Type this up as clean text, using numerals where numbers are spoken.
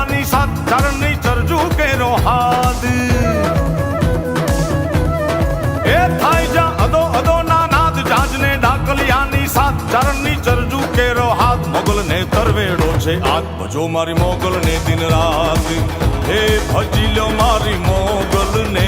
ઢાકલિયાની સાત ચરણની ચરજુ કેરો હાથ એ થાય જા અદો અદો ના નાદ જાજને ઢાકલિયાની સાત ચરણની ચરજુ કેરો હાથ મોગલ ને તરવેડો છે આગ ભજો મારી મોગલ ને દિન રાત હે ભજી લો મારી મોગલ ને